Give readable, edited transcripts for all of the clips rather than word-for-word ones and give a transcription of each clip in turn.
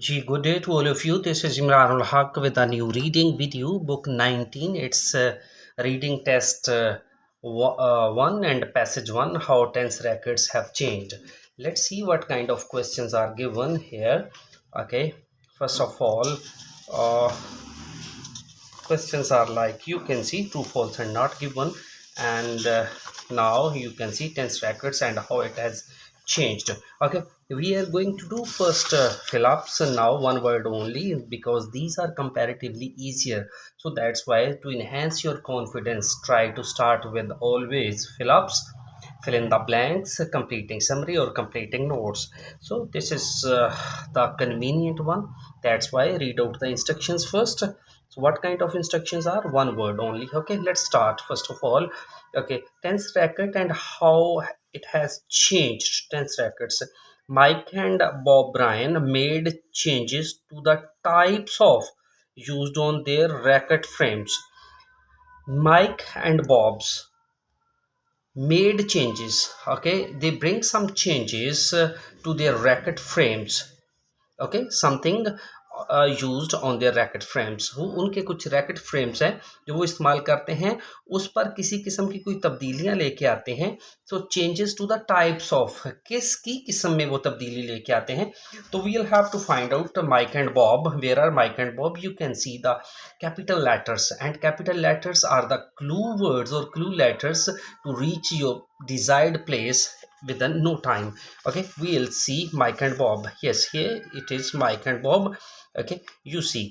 Good day to all of you. This is Imranul Haq with a new reading video, book 19. It's reading test 1 and passage 1, how tense rackets have changed. Let's see what kind of questions are given here. Okay, first of all, uh, questions are like you can see true, false, and not given. And now you can see tense rackets and how it has changed. Okay, we are going to do first fill-ups now, one word only, because these are comparatively easier. So that's why, to enhance your confidence, try to start with always fill-ups, fill in the blanks, completing summary or completing notes. So this is the convenient one. That's why read out the instructions first. So what kind of instructions are? One word only. Okay, let's start. First of all, okay, tense racket and how it has changed. Tense rackets. Mike and Bob Bryan made changes to the types of used on their racket frames. Mike and Bob's made changes. Okay, they bring some changes to their racket frames. Okay something used on their racket frames. वो उनके कुछ racket frames हैं जो वो इस्तेमाल करते हैं, उस पर किसी किस्म की कोई तब्दीलियां लेके आते हैं। So changes to the types of, किसकी किस्म में वो तब्दीली लेके आते हैं। तो we will have to find out Mike and Bob. Where are Mike and Bob? You can see the capital letters, and capital letters are the clue words और clue letters to reach your desired place within no time. Okay, we'll see Mike and Bob. Yes, here it is Mike and Bob. Okay, you see,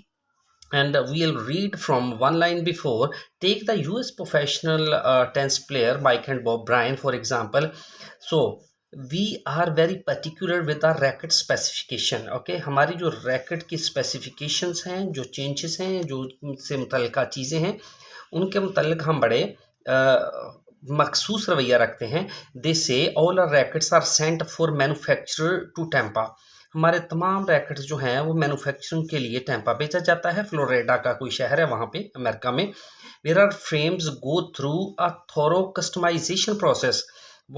and we'll read from one line before. Take the US professional tennis player Mike and Bob Bryan for example. So we are very particular with our racket specification. Okay, हमारी जो racket की specifications हैं, जो changes हैं, जो से मुतल्लिका चीज़ें हैं, उनके मुतल्लिक हम बड़े मखसूस रवैया रखते हैं। They say all are rackets are sent for manufacturer to Tampa. हमारे तमाम रैकेट्स जो हैं वो मैन्युफैक्चरिंग के लिए टेम्पा भेजा जाता है। फ्लोरिडा का कोई शहर है वहाँ पे अमेरिका में। Where are frames go through a thorough customization process.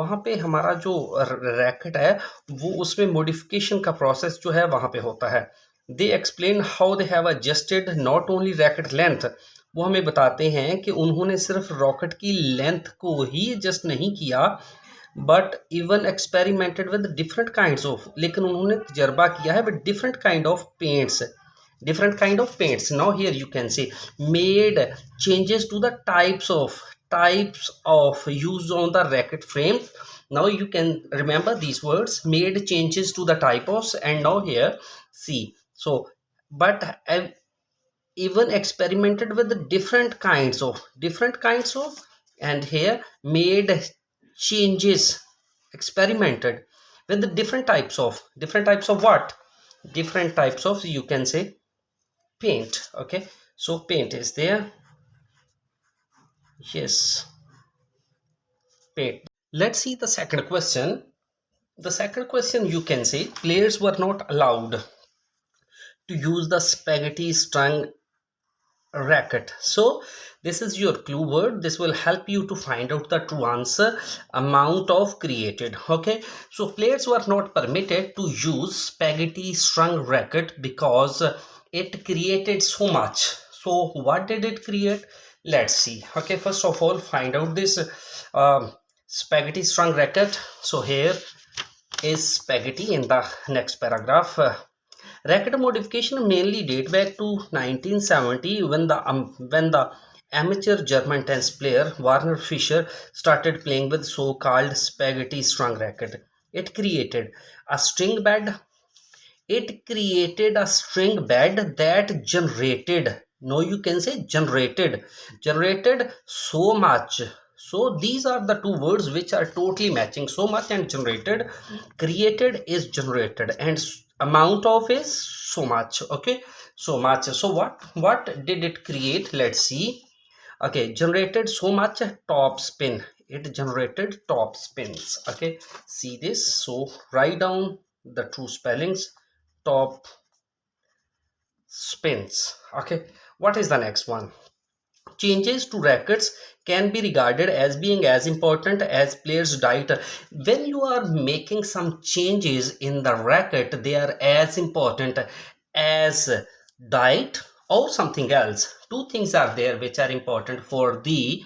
वहाँ पे हमारा जो रैकेट है वो उसमें मॉडिफिकेशन का प्रोसेस जो है वहाँ पे होता है। They explain how they have adjusted not only racket length. वो हमें बताते हैं कि उन्होंने सिर्फ रॉकेट की लेंथ को ही एडजस्ट नहीं किया, but even experimented with different kinds of, लेकिन उन्होंने तजर्बा किया है with different kind of paints, different kind of paints. Now here you can see made changes to the types of used on the racket frame. Now you can remember these words, made changes to the typos. And now here see, so but even experimented with different kinds of, and here made changes, experimented with the different types of what? Different types of, you can say, paint. Okay, so paint is there. Yes, paint. Let's see the second question. The second question, you can say, players were not allowed to use the spaghetti strung racket. So this is your clue word. This will help you to find out the true answer. Amount of created. Okay, so players were not permitted to use spaghetti strung racket because it created so much. So what did it create? Let's see. Okay, first of all, find out this spaghetti strung racket. So here is spaghetti in the next paragraph. Racket modification mainly date back to 1970 when the amateur German tennis player Werner Fischer started playing with so-called spaghetti strung racket. It created a string bed. It created a string bed that generated. No, you can say generated so much. So these are the two words which are totally matching. So much and generated. Created is generated, and amount of is so much. Okay, so much. So what did it create? Let's see. Okay, generated so much top spin. It generated top spins. Okay, see this. So write down the true spellings. Top spins. Okay, what is the next one? changes to rackets can be regarded as being as important as players' diet. When you are making some changes in the racket, they are as important as diet or something else. Two things are there which are important for the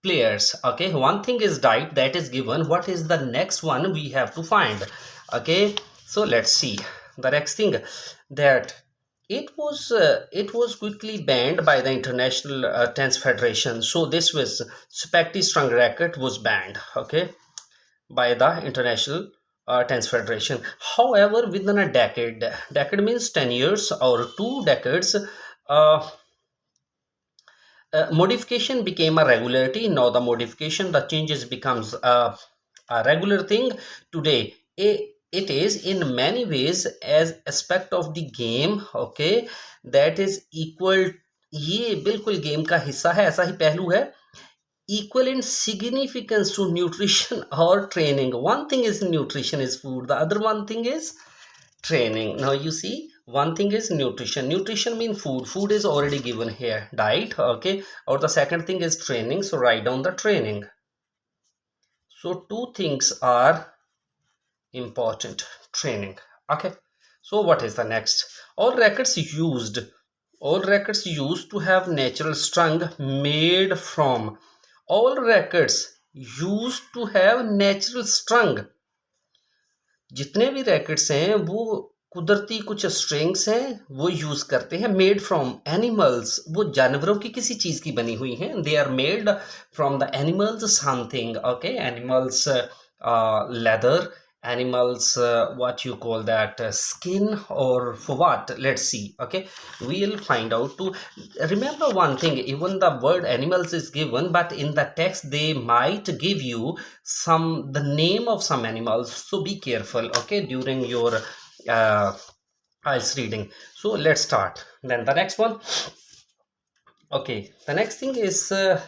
players. Okay, one thing is diet, that is given. What is the next one we have to find? Okay, so let's see the next thing, that it was quickly banned by the International Tennis Federation. So this was specty strung racket was banned, okay, by the International Tennis Federation. However, within a decade means 10 years or 2 decades, uh, modification became a regularity. Now the changes becomes a regular thing today. It is in many ways as aspect of the game, okay, that is equal. ये बिल्कुल game का हिस्सा है, ऐसा ही पहलू है. Equal in significance to nutrition or training. One thing is nutrition is food, the other one thing is training. Now you see, one thing is nutrition means food is already given here, diet, okay, or the second thing is training, so write down the training. So two things are important, training, okay. So what is the next? All rackets used to have natural strung made from. All rackets used to have natural strung. जितने भी rackets हैं वो कुदरती कुछ strings हैं, वो use करते हैं. मेड फ्रॉम एनिमल्स, वो जानवरों की किसी चीज की बनी हुई हैं. They are made from the animals something, okay. Animals leather, animals what you call that, skin, or for what, let's see, okay. We'll find out. To remember one thing, even the word animals is given, but in the text they might give you the name of some animals, so be careful, okay, during your IELTS reading. So let's start. Then the next one, okay, the next thing is uh,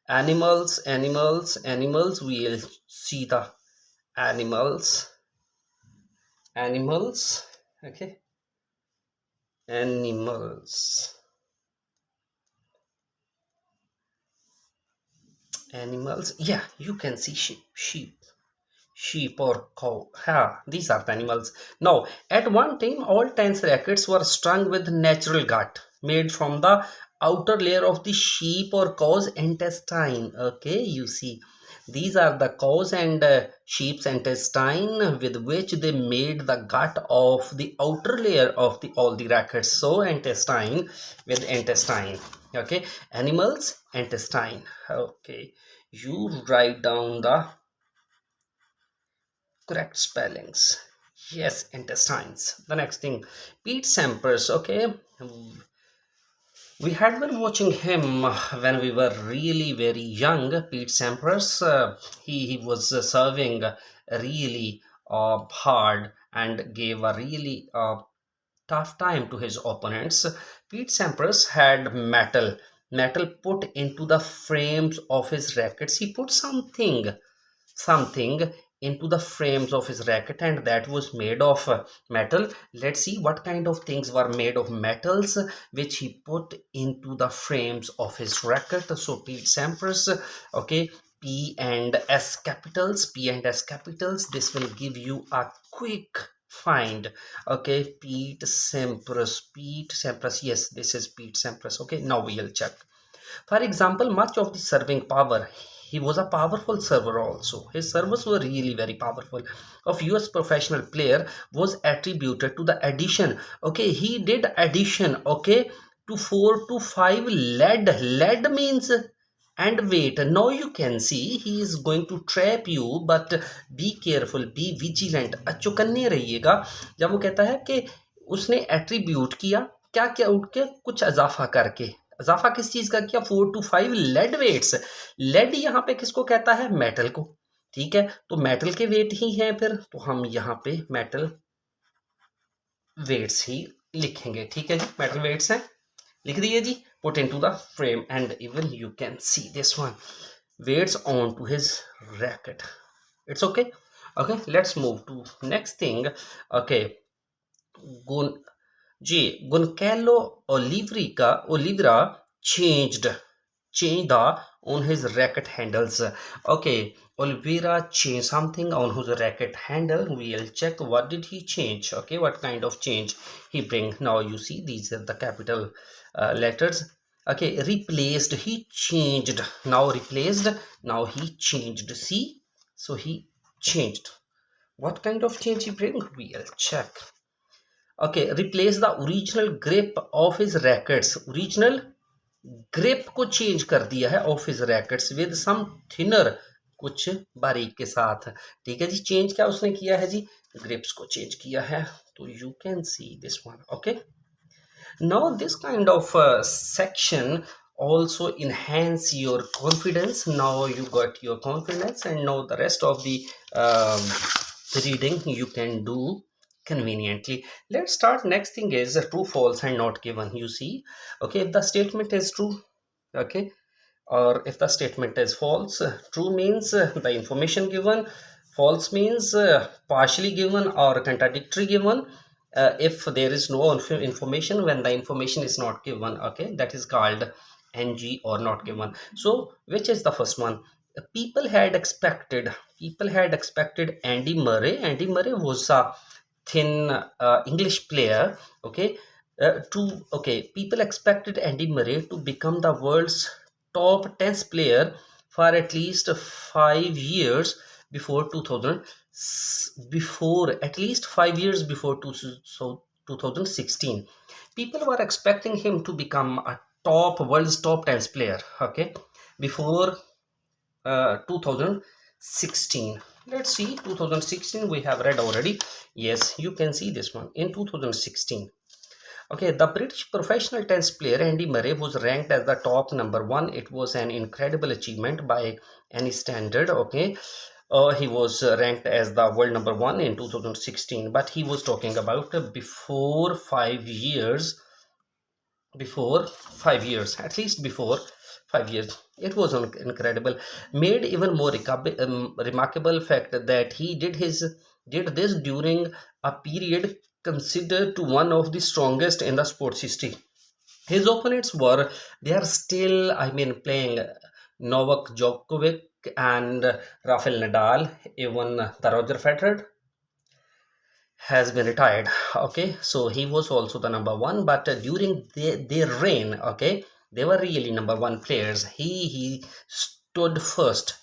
animals. We'll see the animals, okay, animals, yeah, you can see sheep or cow. These are the animals. Now, at one time all tennis rackets were strung with natural gut made from the outer layer of the sheep or cow's intestine, okay. You see, these are the cows and sheep's intestine with which they made the gut of the outer layer of all the rackets. So intestine with intestine, okay. Animals, intestine, okay. You write down the correct spellings. Yes, intestines. The next thing, Pete Sampras, okay. We had been watching him when we were really very young. Pete Sampras, he was serving really hard and gave a really tough time to his opponents. Pete Sampras had metal put into the frames of his rackets. He put something into the frames of his racket, and that was made of metal. Let's see what kind of things were made of metals which he put into the frames of his racket. So Pete Sampras, okay, P and S capitals, this will give you a quick find, okay. Pete Sampras, yes, this is Pete Sampras, okay. Now we'll check. For example, much of the serving power, he was a powerful server also. His servers were really very powerful. Of US professional player was attributed to the addition. Okay, he did addition, okay, to 4 to 5 lead. Lead means and wait. Now you can see he is going to trap you, but be careful, be vigilant. चौकन्ने रहिएगा जब वो कहता है कि उसने attribute किया, क्या क्या उठ के कुछ इजाफा करके. इजाफा किस चीज का किया? 4 to 5 लेड वेट्स. लेड यहाँ पे किसको कहता है? मेटल को. ठीक है, तो मेटल के वेट ही हैं फिर, तो हम यहाँ पे मेटल वेट्स ही लिखेंगे. ठीक है जी, मेटल वेट्स हैं, लिख दिए जी. Put into the frame, and even you can see this one, weights on to his racket. It's okay. Okay, let's move to next thing. Okay, Gonçalo Oliveira changed the on his racket handles. Okay, Oliveira changed something on his racket handle. We'll check what did he change. Okay, what kind of change he bring. Now you see these are the capital letters. Okay, replaced, he changed. Now replaced, now he changed. See, so he changed. What kind of change he bring? We'll check. Okay, replace the original grip of his rackets. Original grip को change कर दिया है of his rackets with some thinner, कुछ बारीक के साथ. ठीक है जी, चेंज क्या उसने किया है जी? ग्रिप्स को चेंज किया है. तो you can see this one. Okay, now this kind of section also enhance your confidence. Now you got your confidence, and now the rest of the reading you can do conveniently. Let's start. Next thing is true, false, and not given. You see, okay, if the statement is true, okay, or if the statement is false. True means the information given, false means partially given or contradictory given. If there is no information, when the information is not given, okay, that is called ng or not given. So which is the first one? People had expected Andy Murray. Andy Murray was a thin English player. Okay, people expected Andy Murray to become the world's top tennis player for at least 5 years before 2000, at least 5 years before 2016. People were expecting him to become a world's top tennis player, okay, before 2016. Let's see, 2016 we have read already. Yes, you can see this one in 2016. Okay, the British professional tennis player Andy Murray was ranked as the top #1. It was an incredible achievement by any standard. Okay, he was ranked as the world #1 in 2016, but he was talking about before 5 years. At least before 5 years. It was incredible. Made even more remarkable fact that he did this during a period considered to one of the strongest in the sports history. His opponents they are still, playing Novak Djokovic and Rafael Nadal. Even the Roger Federer has been retired. Okay, so he was also the #1, but during their reign, okay, they were really #1 players. He stood first.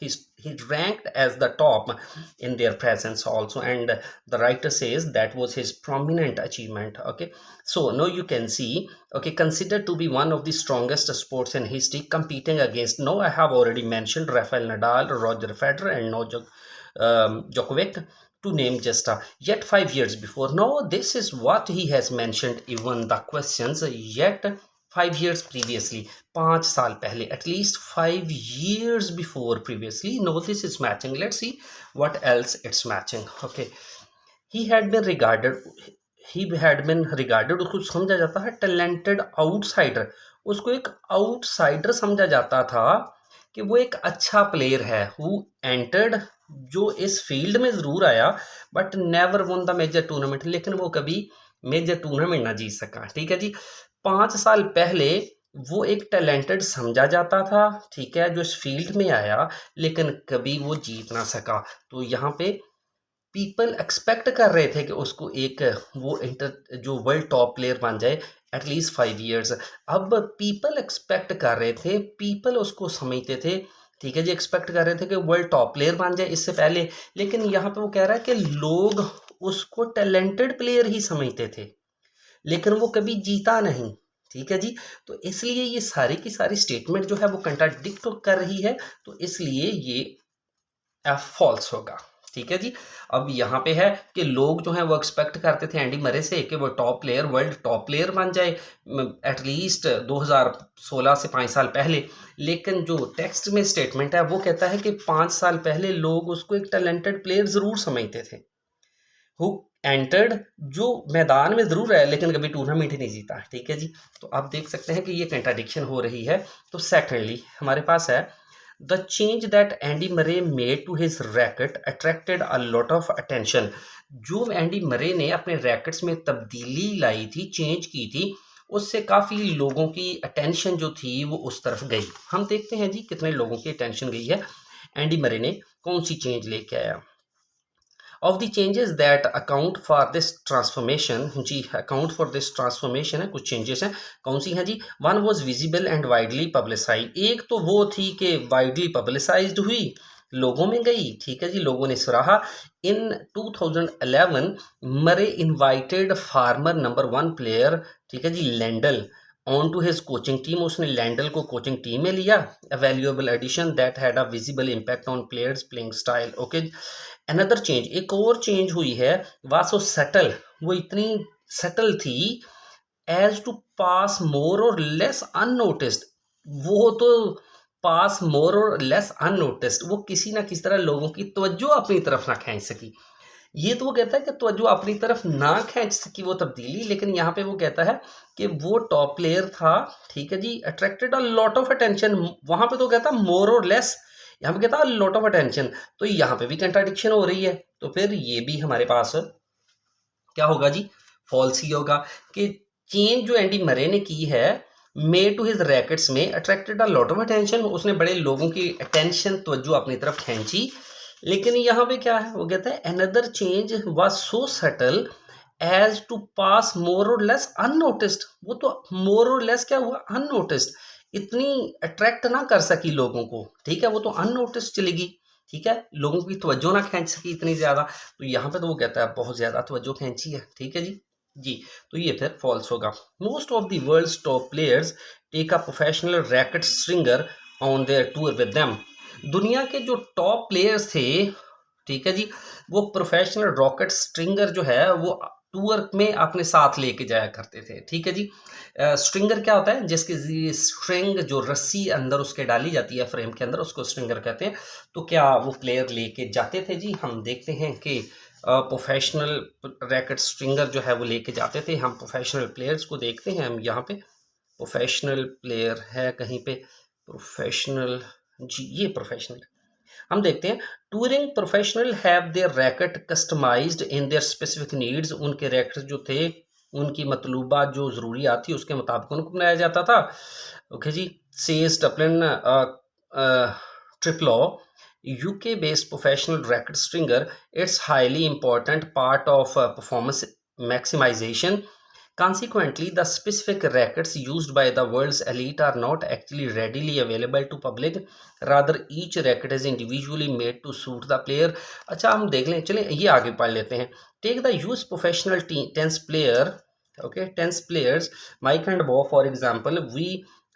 He ranked as the top in their presence also, and the writer says that was his prominent achievement. Okay, so now you can see, okay, considered to be one of the strongest sports in history, competing against, now I have already mentioned Rafael Nadal, Roger Federer, and Djokovic, to name just yet 5 years before. Now this is what he has mentioned, even the questions, yet 5 years previously, 5 साल पहले, at least 5 years before previously. No, this is matching. Let's see what else it's matching. Okay, he had been regarded, उसको समझा जाता है talented outsider. उसको एक outsider समझा जाता था कि वो एक अच्छा प्लेयर है, who entered, जो इस फील्ड में जरूर आया, but never won the major tournament, लेकिन वो कभी मेजर टूर्नामेंट ना जीत सका. ठीक है जी, 5 साल पहले वो एक टैलेंटेड समझा जाता था, ठीक है, जो इस फील्ड में आया, लेकिन कभी वो जीत ना सका. तो यहाँ पे पीपल एक्सपेक्ट कर रहे थे कि उसको एक वो जो वर्ल्ड टॉप प्लेयर बन जाए एटलीस्ट 5 years. अब पीपल एक्सपेक्ट कर रहे थे, पीपल उसको समझते थे, ठीक है जी, एक्सपेक्ट कर रहे थे कि वर्ल्ड टॉप प्लेयर बन जाए इससे पहले, लेकिन यहाँ पे वो कह रहा है कि लोग उसको टैलेंटेड प्लेयर ही समझते थे, लेकिन वो कभी जीता नहीं. ठीक है जी, तो इसलिए ये सारी की सारी स्टेटमेंट जो है वो कंट्राडिक्ट कर रही है, तो इसलिए ये फॉल्स होगा. ठीक है जी, अब यहाँ पे है कि लोग जो हैं वो एक्सपेक्ट करते थे एंडी मरे से कि वो वर्ल्ड टॉप प्लेयर बन जाए एटलीस्ट 2016 से 5 साल पहले, लेकिन जो टेक्स्ट में स्टेटमेंट है वो कहता है कि 5 साल पहले लोग उसको एक टैलेंटेड प्लेयर ज़रूर समझते थे, हु एंटर्ड, जो मैदान में ज़रूर है लेकिन कभी टूर्नामेंट ही नहीं जीता. ठीक है जी, तो आप देख सकते हैं कि ये कंट्राडिक्शन हो रही है. तो सेकेंडली हमारे पास है The change that Andy Murray made to his racket attracted a lot of attention. जो एंडी मरे ने अपने रैकेट्स में तब्दीली लाई थी, चेंज की थी, उससे काफ़ी लोगों की अटेंशन जो थी वो उस तरफ गई। हम देखते हैं जी कितने लोगों की अटेंशन गई है, एंडी मरे ने कौन सी चेंज लेके आया। Of the changes that account for this transformation, जी अकाउंट फॉर दिस ट्रांसफॉर्मेशन है, कुछ चेंजेस हैं, कौन सी हैं जी। One was visible and widely publicise, एक तो वो थी कि वाइडली पब्लिसाइज्ड हुई, लोगों में गई, ठीक है जी, लोगों ने सराहा। इन 2011 मरे इनवाइटेड फार्मर नंबर 1 प्लेयर, ठीक है जी, Lendl on to his coaching team, उसने लैंडल को कोचिंग टीम में लिया। A valuable addition that had a visible impact on players playing style. Okay, another change, एक और चेंज हुई है, वाज सो सटल, वो इतनी सटल थी, as to pass more or less unnoticed, वो तो पास मोर और लेस अननोटिस्ड, वो किसी ना किसी तरह लोगों की तवज्जो अपनी तरफ ना खींच सकी। ये तो वो कहता है कि तवज्जो अपनी तरफ ना खींच सकी वो तब्दीली, लेकिन यहाँ पे वो कहता है कि वो टॉप प्लेयर था, ठीक है जी, attracted a lot of attention, वहां पे तो कहता मोर और लेस, यहाँ पे कहता लॉट ऑफ अटेंशन, तो यहाँ पे भी कंट्राडिक्शन हो रही है। तो फिर ये भी हमारे पास क्या होगा जी, फॉल्स ही होगा, कि चेंज जो एंडी मरे ने की है मेड टू हिज रैकेट्स में attracted a lot of attention, उसने बड़े लोगों की अटेंशन तवज्जो अपनी तरफ खींची। लेकिन यहाँ पे क्या है, वो कहता है another change was so subtle as to pass more or less unnoticed, वो तो मोर और लेस क्या हुआ, अननोटिस्ड, इतनी अट्रैक्ट ना कर सकी लोगों को, ठीक है, वो तो अननोटिस्ड चलेगी, ठीक है, लोगों की तवज्जो ना खींच सकी इतनी ज्यादा। तो यहाँ पे तो वो कहता है बहुत ज्यादा तवज्जो खींची है, ठीक है जी। जी, तो ये फिर फॉल्स होगा। Most of the world's top players take a professional racket stringer on their tour with them, दुनिया के जो टॉप प्लेयर्स थे, ठीक है जी, वो प्रोफेशनल रॉकेट स्ट्रिंगर जो है वो टूर में अपने साथ लेके जाया करते थे, ठीक है जी। स्ट्रिंगर क्या होता है, जिसकी स्ट्रिंग जो रस्सी अंदर उसके डाली जाती है फ्रेम के अंदर, उसको स्ट्रिंगर कहते हैं। तो क्या वो प्लेयर लेके जाते थे जी, हम देखते हैं कि प्रोफेशनल रैकेट स्ट्रिंगर जो है वो लेके जाते थे। हम प्रोफेशनल प्लेयर्स को देखते हैं, हम यहाँ पे प्रोफेशनल प्लेयर है कहीं पे, प्रोफेशनल, जी ये प्रोफेशनल, हम देखते हैं touring professional have their racket customized in their specific needs, उनके रैकेट जो थे उनकी मतलूबा जो ज़रूरियात थी उसके मुताबिक उनको बनाया जाता था। ओके जी, सेज टपलिन ट्रिपलो, UK based professional racket stringer, it's highly important part of performance maximization. Consequently, the specific rackets used by the world's elite are not actually readily available to public. Rather, each racket is individually made to suit the player. अच्छा, हम देख लें, चलें ये आगे पढ़ लेते हैं। Take the US professional tennis player, okay, tennis players, Mike and Bob, for example. We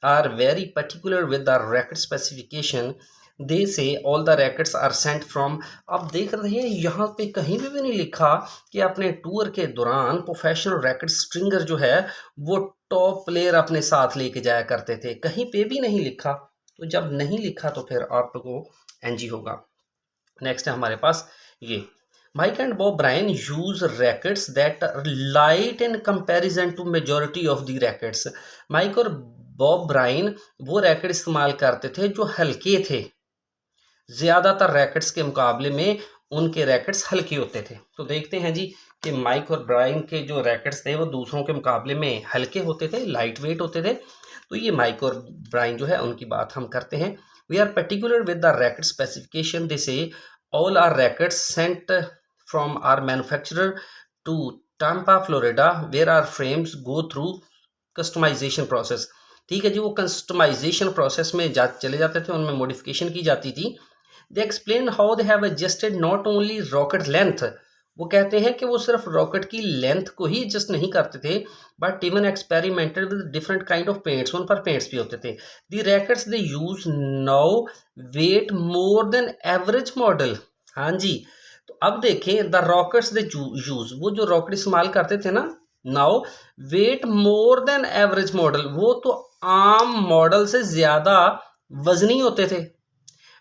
are very particular with the racket specification. They say all the rackets are sent from, अब देख रहे हैं यहाँ पे कहीं भी नहीं लिखा कि अपने टूर के दौरान प्रोफेशनल रैकेट स्ट्रिंगर जो है वो टॉप प्लेयर अपने साथ लेके जाया करते थे, कहीं पे भी नहीं लिखा। तो जब नहीं लिखा तो फिर आपको एनजी होगा। नेक्स्ट है हमारे पास ये, Mike and Bob Bryan use rackets that light in comparison to majority of the rackets, Mike और बॉब ब्रायन वो रैकेट इस्तेमाल करते थे जो हल्के थे, ज्यादातर रैकेट्स के मुकाबले में उनके रैकेट्स हल्के होते थे। तो देखते हैं जी कि माइक और ब्रायन के जो रैकेट्स थे वो दूसरों के मुकाबले में हल्के होते थे, लाइट वेट होते थे। तो ये माइक और ब्रायन जो है उनकी बात हम करते हैं। We are particular with the racket specification, they say all are rackets sent from our manufacturer to Tampa Florida where are frames go through customization process, ठीक है जी, वो कस्टमाइजेशन प्रोसेस में चले जाते थे, उनमें मॉडिफिकेशन की जाती थी। They explain how they have adjusted not only rocket length, वो कहते हैं कि वो सिर्फ रॉकेट की लेंथ को ही एडजस्ट नहीं करते थे, but even experimented with different kind of paints, उन पर पेंट्स भी होते थे। The rackets they use now weight more than average model, हाँ जी। तो अब देखें, द रॉकेट्स दे यूज, वो जो रॉकेट इस्तेमाल करते थे ना, now weight more than average model, वो तो आम मॉडल से ज्यादा वजनी होते थे।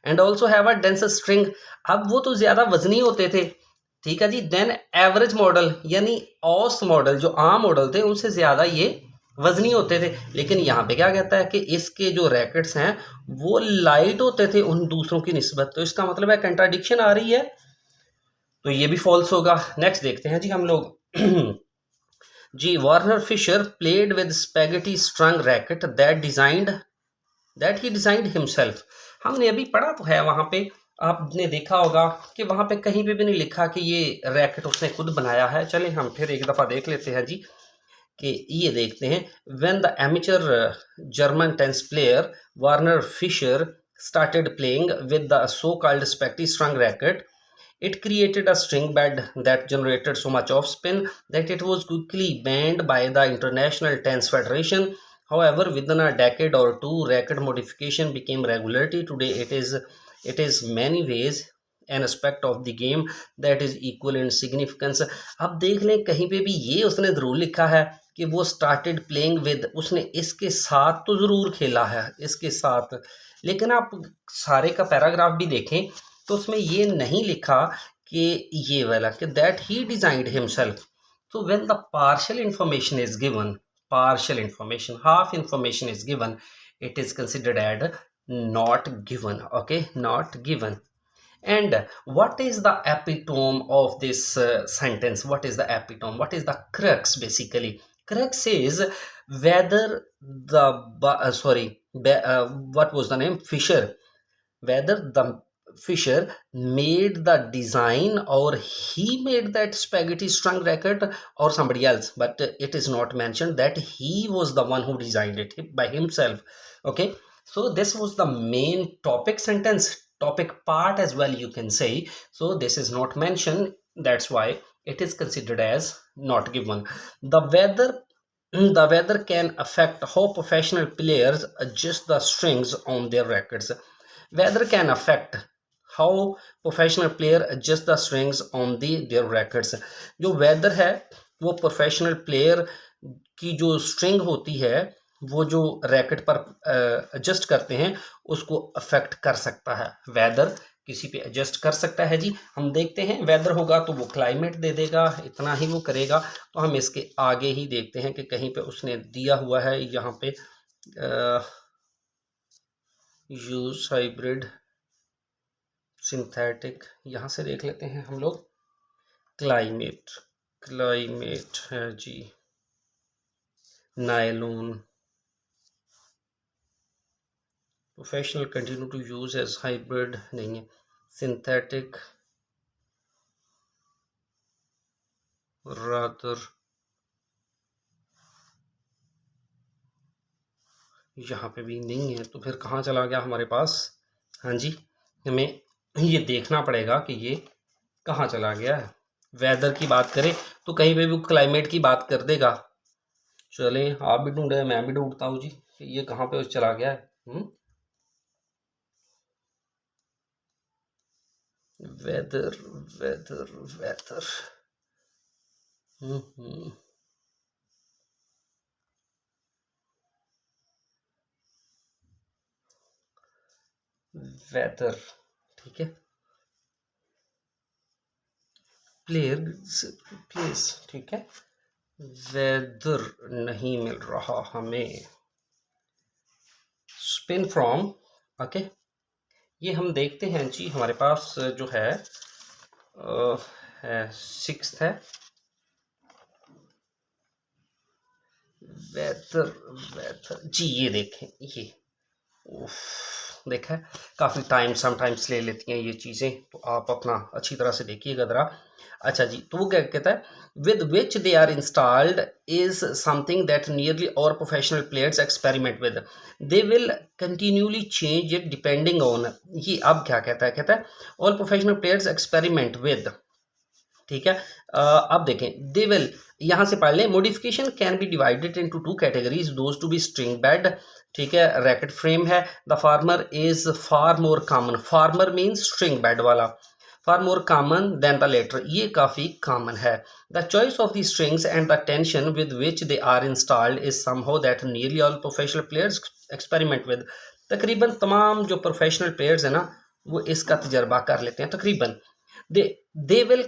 And also have a dense string, अब वो तो ज्यादा वजनी होते थे, ठीक है जी, देन एवरेज मॉडल, यानी औसत मॉडल जो आम मॉडल थे उनसे ज्यादा ये वजनी होते थे। लेकिन यहाँ पे क्या कहता है कि इसके जो रैकेट्स हैं वो लाइट होते थे उन दूसरों की निस्बत, तो इसका मतलब है कंट्राडिक्शन आ रही है, तो ये भी फॉल्स होगा। नेक्स्ट देखते हैं जी हम लोग जी, Werner Fischer played with spaghetti strung racket that he designed himself. हमने अभी पढ़ा तो है वहां पे, आपने देखा होगा कि वहां पे कहीं पे भी नहीं लिखा कि ये रैकेट उसने खुद बनाया है। चलें हम फिर एक दफा देख लेते हैं जी, कि ये देखते हैं। When the amateur German tennis player Warner Fischer started playing with the so-called specty strung racket, it created a string bed that generated so much off spin that it was quickly banned by the International Tennis Federation. However, within a decade or two, racket modification became regularity. Today, it is many ways an aspect of the game that is equal in significance. अब देख लें कहीं पे भी ये उसने जरूर लिखा है कि वो स्टार्टेड प्लेइंग विद, उसने इसके साथ तो जरूर खेला है, इसके साथ। लेकिन आप सारे का पैराग्राफ भी देखें तो उसमें ये नहीं लिखा कि ये वाला कि दैट ही डिजाइंड हिमसेल्फ। तो when the partial information is given, partial information, half information is given, it is considered as not given. Okay, not given. And what is the epitome of this sentence? What is the epitome? What is the crux? Basically, crux is whether the what was the name, Fisher, whether the Fisher made the design or he made that spaghetti strung racket or somebody else, but it is not mentioned that he was the one who designed it by himself. Okay, so this was the main topic sentence, topic part as well, you can say. So this is not mentioned, that's why it is considered as not given. The weather can affect how professional players adjust the strings on their rackets. Weather can affect how professional player adjust the strings on their rackets. जो weather है वो professional player की जो string होती है वो जो racket पर एडजस्ट करते हैं उसको अफेक्ट कर सकता है। वेदर किसी पे एडजस्ट कर सकता है जी। हम देखते हैं, वेदर होगा तो वो क्लाइमेट दे देगा, इतना ही वो करेगा। तो हम इसके आगे ही देखते हैं कि कहीं पे उसने दिया हुआ है यहाँ पे यूज हाइब्रिड सिंथेटिक, यहाँ से देख लेते हैं हम लोग। क्लाइमेट है जी, nylon, professional continue to use as hybrid नहीं है, सिंथेटिक रादर, यहाँ पे भी नहीं है। तो फिर कहाँ चला गया हमारे पास? हाँ जी, हमें ये देखना पड़ेगा कि ये कहाँ चला गया है। वेदर की बात करें तो कहीं पे भी क्लाइमेट की बात कर देगा। चलें, आप भी ढूंढे, मैं भी ढूंढता हूँ जी कि ये कहाँ पे चला गया है। वेदर वेदर वेदर वेदर, ठीक है। प्लेस, ठीक है। वेदर नहीं मिल रहा हमें। स्पिन फ्रॉम, ओके, ये हम देखते हैं जी। हमारे पास जो है सिक्स्थ है वेदर जी। ये देखें, ये देखा है, काफ़ी टाइम समटाइम्स ले लेती हैं ये चीज़ें, तो आप अपना अच्छी तरह से देखिएगा ज़रा। अच्छा जी, तो वो क्या कहता है, with which they are installed is something that nearly all professional players experiment with, they will continuously change it depending on. ये अब क्या कहता है, कहता है all professional players experiment with, ठीक है। अब देखें, दे विल, यहाँ से पढ़ लें, modification can be divided into two categories, those to be string bed, ठीक है, रैकेट फ्रेम है। The former is far more common, former means string bed वाला, far more common than the latter, ये काफ़ी कॉमन है। The choice of the strings and the tension with which they are installed is somehow that nearly all professional players experiment with, तकरीबन तमाम जो professional players हैं ना वो इसका तजर्बा कर लेते हैं तकरीबन। दे विल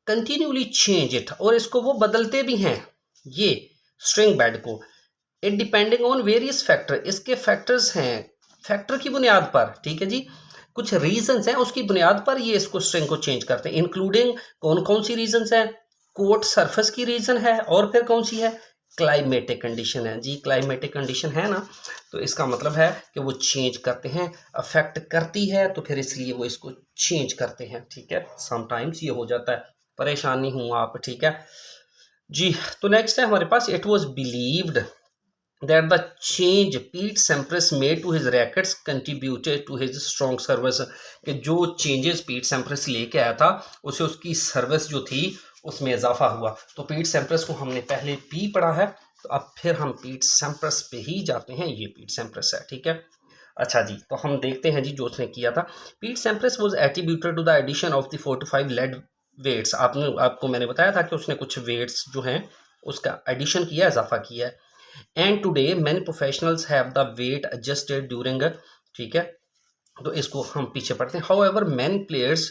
कंटिन्यूली चेंज इट, और इसको वो बदलते भी हैं ये स्ट्रिंग बेड को, it depending on various factor, इसके फैक्टर्स हैं, फैक्टर की बुनियाद पर, ठीक है जी, कुछ रीजंस हैं उसकी बुनियाद पर ये इसको स्ट्रिंग को चेंज करते हैं। इंक्लूडिंग कौन कौन सी रीजंस हैं, कोर्ट सरफेस की रीजन है और फिर कौन सी है, क्लाइमेटिक कंडीशन है जी, क्लाइमेटिक कंडीशन है ना, तो इसका मतलब है कि वो चेंज करते हैं, अफेक्ट करती है, तो फिर इसलिए वो इसको चेंज करते हैं, ठीक है। समटाइम्स ये हो जाता है, परेशानी हूँ आप, ठीक है जी। तो नेक्स्ट है हमारे पास, it was believed that the change Pete Sampras made to his rackets contributed to his strong service, कि जो चेंजेस पीट सैम्प्रस लेके आया था उसे उसकी सर्विस जो थी उसमें इजाफा हुआ। तो पीट सैम्प्रस को हमने पहले पी पढ़ा है, तो अब फिर हम पीट सैम्प्रस पे ही जाते हैं, ये पीट सैम्प्रस है, ठीक है। अच्छा जी, तो हम देखते हैं जी जो उसने किया था। Pete Sampras was attributed to the addition of the 4 to 5 lead weights. आपको मैंने बताया था कि उसने कुछ वेट्स जो हैं उसका एडिशन किया, इजाफा किया है। And today many professionals have the weight adjusted during, ठीक है, तो इसको हम पीछे पढ़ते हैं। However many players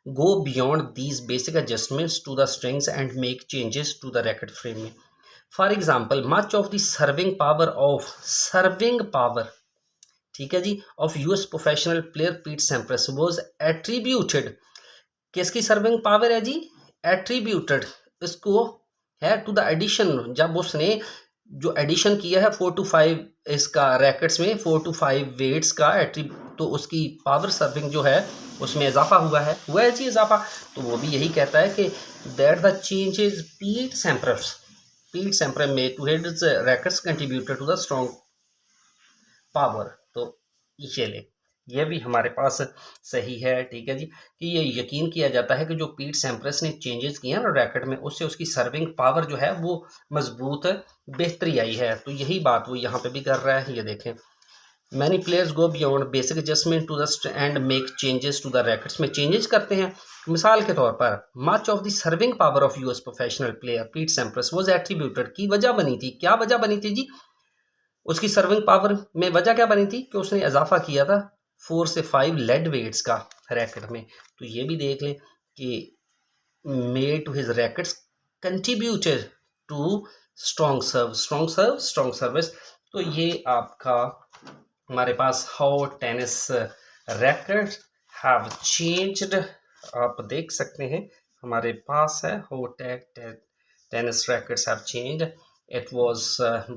go beyond these basic adjustments to the strings and make changes to the racket frame में। For example much of the serving power, ठीक है जी, of US professional player Pete Sampras was attributed, किसकी serving power है जी, attributed इसको है to the addition, जब उसने जो एडिशन किया है 4 to 5 इसका रैकेट्स में 4 to 5 वेट्स का तो उसकी पावर सर्विंग जो है उसमें इजाफा हुआ है जी इजाफा। तो वो भी यही कहता है कि that the changes Pete Sampras में to his rackets contributed to the strong power. तो ये ले, ये भी हमारे पास सही है, ठीक है जी, कि ये यकीन किया जाता है कि जो पीट सैम्प्रस ने चेंजेस किए ना रैकेट में, उससे उसकी सर्विंग पावर जो है वो मजबूत बेहतरी आई है। तो यही बात वो यहाँ पे भी कर रहा है, ये देखें। Many players go beyond basic adjustment to the and make changes to the rackets में चेंजेस करते हैं। मिसाल के तौर पर much of the serving power of US professional player Pete Sampras was attributed, की वजह बनी थी, क्या वजह बनी थी जी, उसकी सर्विंग पावर में वजह क्या बनी थी कि उसने इजाफा किया था 4 से 5 लेड वेट्स का रैकेट में। तो ये भी देख लें कि made to his rackets contributed to strong service. तो ये आपका हमारे पास how tennis racket have changed, आप देख सकते हैं हमारे पास है how tennis rackets have changed. It was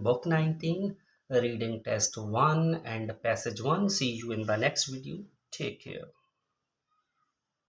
book 19, reading test 1 and passage 1. See you in the next video. Take care.